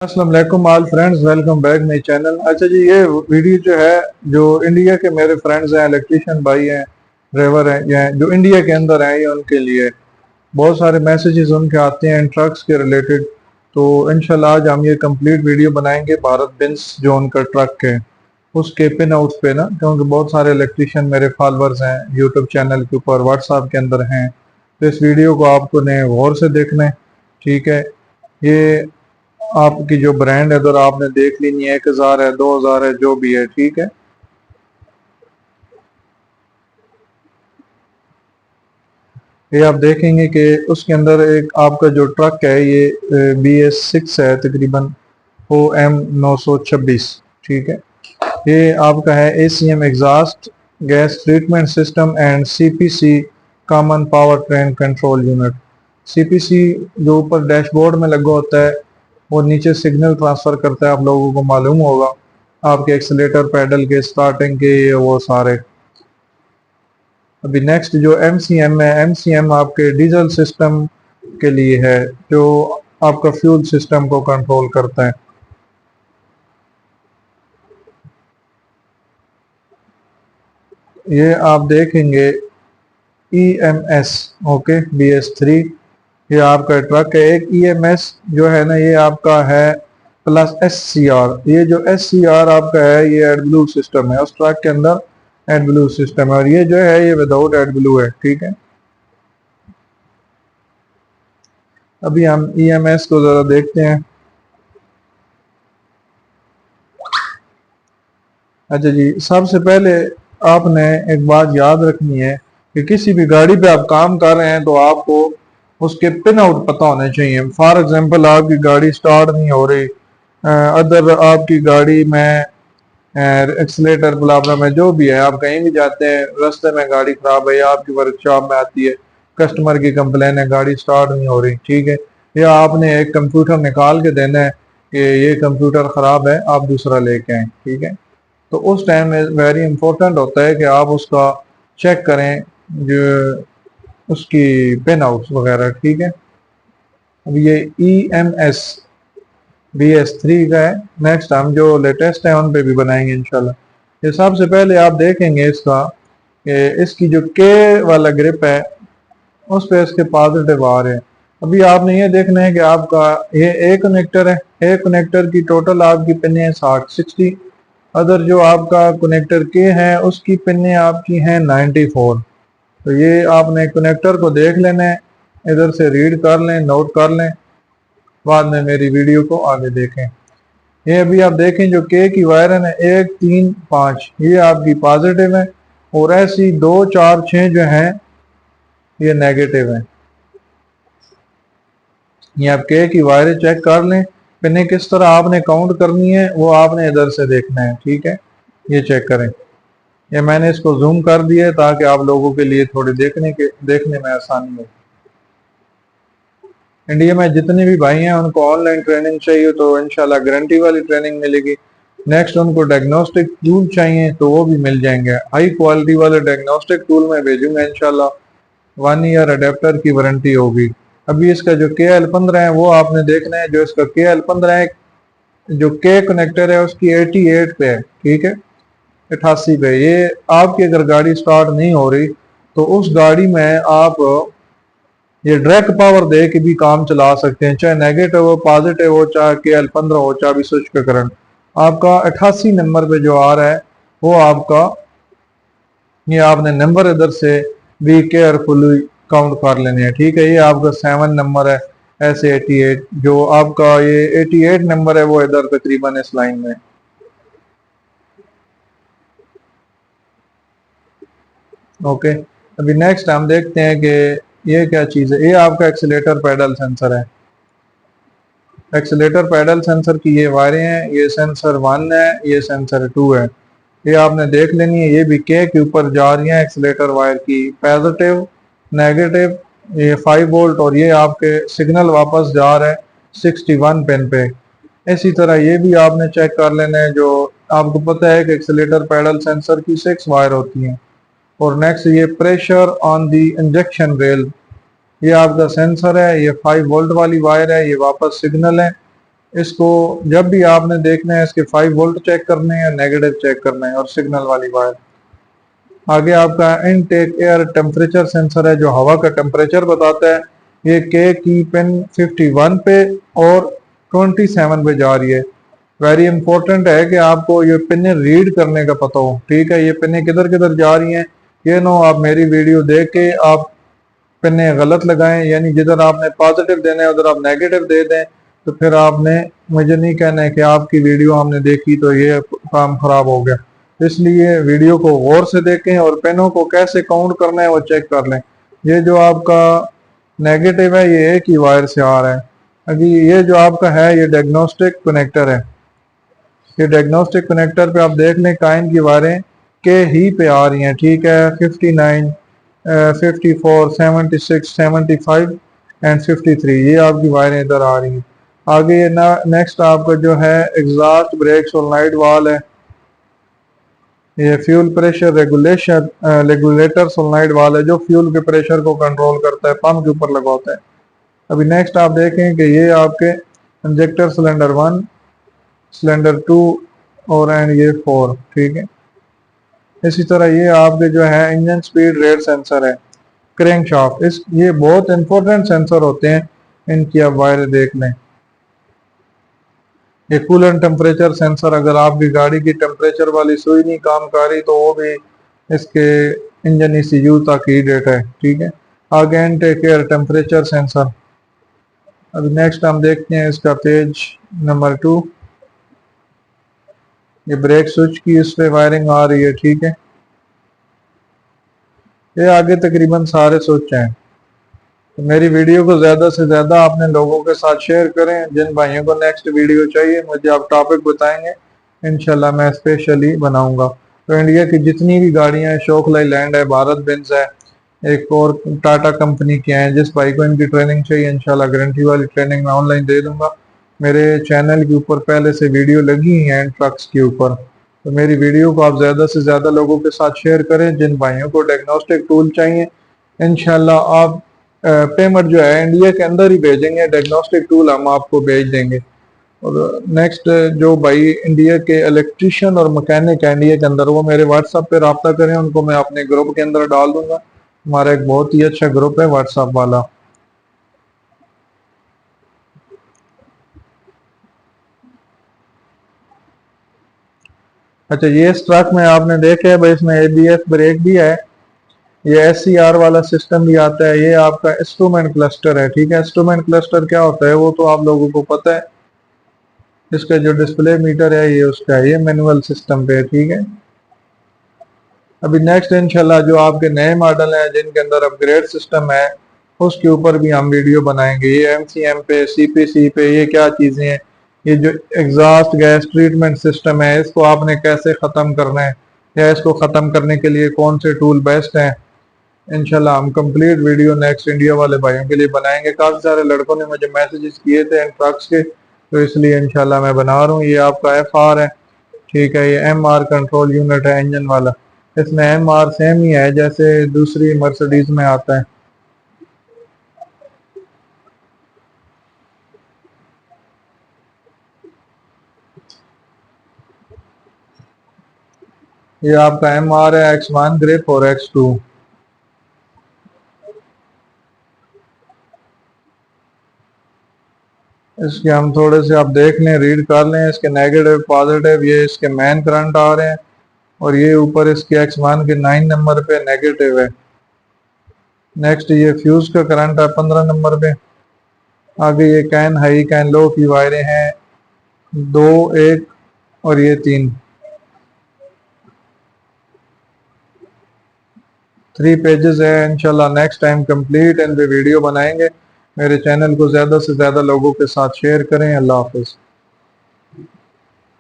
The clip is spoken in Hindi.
अस्सलाम वालेकुम all friends, welcome back my channel. अच्छा जी, ये वीडियो जो है, जो इंडिया के मेरे फ्रेंड्स हैं, इलेक्ट्रिशियन भाई हैं, ड्राइवर हैं, या जो इंडिया के अंदर हैं, ये उनके लिए बहुत सारे मैसेजेस उनके आते हैं ट्रक्स के रिलेटेड। तो इंशाल्लाह आज हम ये कंप्लीट वीडियो बनाएंगे भारत बेंज जो उनका ट्रक है उसके पिन आउट्स पे ना, क्योंकि बहुत सारे इलेक्ट्रिशियन मेरे फॉलोअर्स हैं यूट्यूब चैनल के ऊपर, व्हाट्सएप के अंदर हैं। तो इस वीडियो को आपको ने गौर से देखना है, ठीक है। ये आपकी जो ब्रांड है, अगर आपने देख लेनी है, 1000 है, 2000 है, जो भी है, ठीक है। ये आप देखेंगे कि उसके अंदर एक आपका जो ट्रक है ये BS6 है, तकरीबन OM926, ठीक है। ये आपका है ACM exhaust gas treatment system and CPC common power train control unit. CPC जो ऊपर डैशबोर्ड में लगा होता है, वो नीचे सिग्नल ट्रांसफर करता है, आप लोगों को मालूम होगा, आपके एक्सीलेटर पैडल के स्टार्टिंग के वो सारे। अभी नेक्स्ट जो MCM है, MCM आपके डीजल सिस्टम के लिए है, जो आपका फ्यूल सिस्टम को कंट्रोल करता है। ये आप देखेंगे EMS, ओके, BS3, ये आपका ट्रक है। एक EMS जो है ना, ये आपका है प्लस SCR। ये जो SCR आपका है, ये एडब्लू सिस्टम है, उस ट्रक के अंदर एडब्लू सिस्टम है, और ये जो है ये विदाउट एडब्लू है, ठीक है। अभी हम EMS को जरा देखते हैं। अच्छा जी, सबसे पहले आपने एक बात याद रखनी है कि किसी भी गाड़ी पे आप काम कर रहे हैं तो आपको उसके पिन आउट पता होने चाहिए। फॉर एग्जांपल, आपकी गाड़ी स्टार्ट नहीं हो रही, अदर आपकी गाड़ी में एक्सीलेटर प्रॉब्लम है, जो भी है, आप कहीं भी जाते हैं, रास्ते में गाड़ी खराब है या आपकी वर्कशॉप में आती है, कस्टमर की कंप्लेन है, गाड़ी स्टार्ट नहीं हो रही, ठीक है, या आपने एक कंप्यूटर निकाल के देना है कि ये कंप्यूटर ख़राब है, आप दूसरा लेके आए, ठीक है। तो उस टाइम में वेरी इंपॉर्टेंट होता है कि आप उसका चेक करें, जो उसकी पिन आउट्स वगैरह, ठीक है। अब ये EMS BS3 का है। नेक्स्ट हम जो लेटेस्ट है उन पे भी बनाएंगे इंशाल्लाह। ये सबसे पहले आप देखेंगे इसका कि इसकी जो के वाला ग्रिप है उस पे इसके पॉजिटिव आ रहे हैं। अभी आपने ये देखना है कि आपका ये ए कनेक्टर है, ए कनेक्टर की टोटल आपकी पिने है 60 अदर जो आपका कनेक्टर के है उसकी पिने आपकी हैं 94। तो ये आपने कनेक्टर को देख लेना है, इधर से रीड कर लें, नोट कर लें, बाद में मेरी वीडियो को आगे देखें। ये अभी आप देखें जो के की वायर है ना, 1 3 5, ये आपकी पॉजिटिव है, और ऐसी 2 4 6 जो हैं ये नेगेटिव है। ये आप के की वायर चेक कर लें, पिने किस तरह आपने काउंट करनी है वो आपने इधर से देखना है, ठीक है। ये चेक करें। ये मैंने इसको जूम कर दिया है ताकि आप लोगों के लिए थोड़ी देखने में आसानी हो। इंडिया में जितने भी भाई हैं उनको ऑनलाइन ट्रेनिंग चाहिए तो इंशाल्लाह गारंटी वाली ट्रेनिंग मिलेगी। नेक्स्ट उनको डायग्नोस्टिक टूल चाहिए तो वो भी मिल जाएंगे, हाई क्वालिटी वाले डायग्नोस्टिक टूल में भेजूंगा इंशाल्लाह। 1 ईयर अडेप्टर की वारंटी होगी। अभी इसका जो KL15 है वो आपने देखना है, जो इसका KL15 है, जो के कनेक्टर है उसकी 88 पे है, ठीक है, 88 पे। ये आपकी अगर गाड़ी स्टार्ट नहीं हो रही तो उस गाड़ी में आप ये डायरेक्ट पावर दे के भी काम चला सकते हैं, चाहे नेगेटिव हो, पॉजिटिव हो, चाहे KL15 हो, चाहे भी स्विच का करंट। आपका 88 नंबर पे जो आ रहा है वो आपका, ये आपने नंबर इधर से भी केयरफुली काउंट कर लेने हैं, ठीक है। ये आपका 7 नंबर है, ऐसे 88 जो आपका ये 88 नंबर है वो इधर तकरीबन इस लाइन में, ओके। अभी नेक्स्ट हम देखते हैं कि ये क्या चीज़ है। ये आपका एक्सीलेटर पैडल सेंसर है। एक्सीलेटर पैडल सेंसर की ये वायरें हैं, ये सेंसर 1 है, ये सेंसर 2 है। ये आपने देख लेनी है, ये भी के ऊपर जा रही है एक्सीलेटर वायर की, पॉजिटिव नेगेटिव, ये 5 वोल्ट, और ये आपके सिग्नल वापस जा रहा है 61 पिन पे। इसी तरह ये भी आपने चेक कर लेना है। जो आपको पता है कि एक्सीलेटर पैडल सेंसर की 6 वायर होती हैं। और नेक्स्ट ये pressure on the injection rail, ये आपका सेंसर है, ये 5 वोल्ट वाली वायर है, ये वापस सिग्नल है, इसको जब भी आपने देखना है इसके 5 वोल्ट चेक करने हैं, नेगेटिव चेक करना है, और सिग्नल वाली वायर। आगे आपका इनटेक एयर टेम्परेचर सेंसर है जो हवा का टेम्परेचर बताता है। ये के की पिन 51 पे और 27 पे जा रही है। वेरी इंपॉर्टेंट है कि आपको ये पिने रीड करने का पता हो, ठीक है। ये पिने किधर किधर जा रही हैं, ये नो आप मेरी वीडियो देख के आप पिने गलत लगाएं, यानी जिधर आपने पॉजिटिव देना है उधर आप नेगेटिव दे दें, तो फिर आपने मुझे नहीं कहना है कि आपकी वीडियो हमने देखी तो ये काम खराब हो गया। इसलिए वीडियो को गौर से देखें और पेनों को कैसे काउंट करना है वो चेक कर लें। ये जो आपका नेगेटिव है ये एक ही वायर से आ रहा है। अभी ये जो आपका है ये डायग्नोस्टिक कनेक्टर है। ये डायग्नोस्टिक कनेक्टर पे आप देख लें काइन की वायरें के ही पे आ रही हैं, ठीक है। 59, 54, 76, 75 एंड 53 ये आपकी वायरें इधर आ रही हैं। आगे ये नेक्स्ट आपका जो है एग्जॉस्ट ब्रेक सोलनॉइड वाल है। ये फ्यूल प्रेशर रेगुलेटर सोलनॉइड वाल है जो फ्यूल के प्रेशर को कंट्रोल करता है, पंप के ऊपर लगा होता है। अभी नेक्स्ट आप देखें कि ये आपके इंजेक्टर सिलेंडर 1, सिलेंडर 2 और एंड ये 4, ठीक है। इसी तरह ये आपके जो है इंजन स्पीड रेट सेंसर है, क्रैंक शाफ्ट। इस ये बहुत इंपॉर्टेंट सेंसर होते हैं, इनकी आप वायर देख लें। ये कूलेंट टेम्परेचर सेंसर, अगर आपकी गाड़ी की टेम्परेचर वाली सुई नहीं काम कर रही तो वो भी इसके इंजन ECU तक ही डेटा है, ठीक है। आगे इनटेक एयर टेम्परेचर सेंसर। अभी नेक्स्ट हम देखते हैं इसका पेज नंबर 2। ये ब्रेक स्विच की इस पे वायरिंग आ रही है, ठीक है। ये आगे तकरीबन सारे स्विच हैं। तो मेरी वीडियो को ज़्यादा से ज़्यादा अपने लोगों के साथ शेयर करें। जिन भाइयों को नेक्स्ट वीडियो चाहिए मुझे आप टॉपिक बताएंगे, इंशाल्लाह मैं स्पेशली बनाऊंगा। तो इंडिया की जितनी भी गाड़ियां हैं, शोक लाइलैंड है, भारत बेंज है, एक और टाटा कंपनी के हैं, जिस भाई को इनकी ट्रेनिंग चाहिए इंशाल्लाह गारंटी वाली ट्रेनिंग मैं ऑनलाइन दे दूंगा। मेरे चैनल के ऊपर पहले से वीडियो लगी हैं ट्रक्स के ऊपर। तो मेरी वीडियो को आप ज़्यादा से ज़्यादा लोगों के साथ शेयर करें। जिन भाइयों को डायग्नोस्टिक टूल चाहिए इंशाल्लाह आप पेमेंट जो है इंडिया के अंदर ही भेजेंगे, डायग्नोस्टिक टूल हम आपको भेज देंगे। और नेक्स्ट जो भाई इंडिया के इलेक्ट्रिशियन और मैकेनिक है इंडिया के अंदर, वो मेरे व्हाट्सएप पे रब्ता करें, उनको मैं अपने ग्रुप के अंदर डाल दूंगा। हमारा एक बहुत ही अच्छा ग्रुप है व्हाट्सएप वाला। अच्छा, ये इस ट्रक में आपने देखा है भाई, इसमें ABS ब्रेक भी है, ये SCR वाला सिस्टम भी आता है। ये आपका इंस्ट्रूमेंट क्लस्टर है, ठीक है। इंस्ट्रूमेंट क्लस्टर क्या होता है वो तो आप लोगों को पता है। इसका जो डिस्प्ले मीटर है ये उसका है, ये मैनुअल सिस्टम पे है, ठीक है। अभी नेक्स्ट इंशाल्लाह जो आपके नए मॉडल हैं जिनके अंदर अपग्रेड सिस्टम है उसके ऊपर भी हम वीडियो बनाएंगे। ये MCM पे, CPC पे ये क्या चीज़ें हैं, ये जो एग्जॉस्ट गैस ट्रीटमेंट सिस्टम है इसको आपने कैसे ख़त्म करना है, या इसको ख़त्म करने के लिए कौन से टूल बेस्ट हैं, इंशाल्लाह हम कंप्लीट वीडियो नेक्स्ट इंडिया वाले भाइयों के लिए बनाएंगे। काफ़ी सारे लड़कों ने मुझे मैसेजेस किए थे इन ट्रक्स के, तो इसलिए इंशाल्लाह मैं बना रहा हूँ। ये आपका FR है, ठीक है। ये MR कंट्रोल यूनिट है इंजन वाला। इसमें MR सेम ही है जैसे दूसरी मर्सिडीज में आता है। ये आपका MR है X1 ग्रिप और X2। इसके हम थोड़े से आप देख लें, रीड कर लें, इसके नेगेटिव पॉजिटिव ये इसके मेन करंट आ रहे हैं, और ये ऊपर इसके X1 के 9 नंबर पे नेगेटिव है। नेक्स्ट ये फ्यूज का करंट है 15 नंबर पे। आगे ये कैन हाई कैन लो की वायरें हैं, 2, 1 और ये 3, 3 पेजेस है। इंशाल्लाह नेक्स्ट टाइम कंप्लीट इन पे वीडियो बनाएंगे। मेरे चैनल को ज़्यादा से ज़्यादा लोगों के साथ शेयर करें। अल्लाह हाफिज़।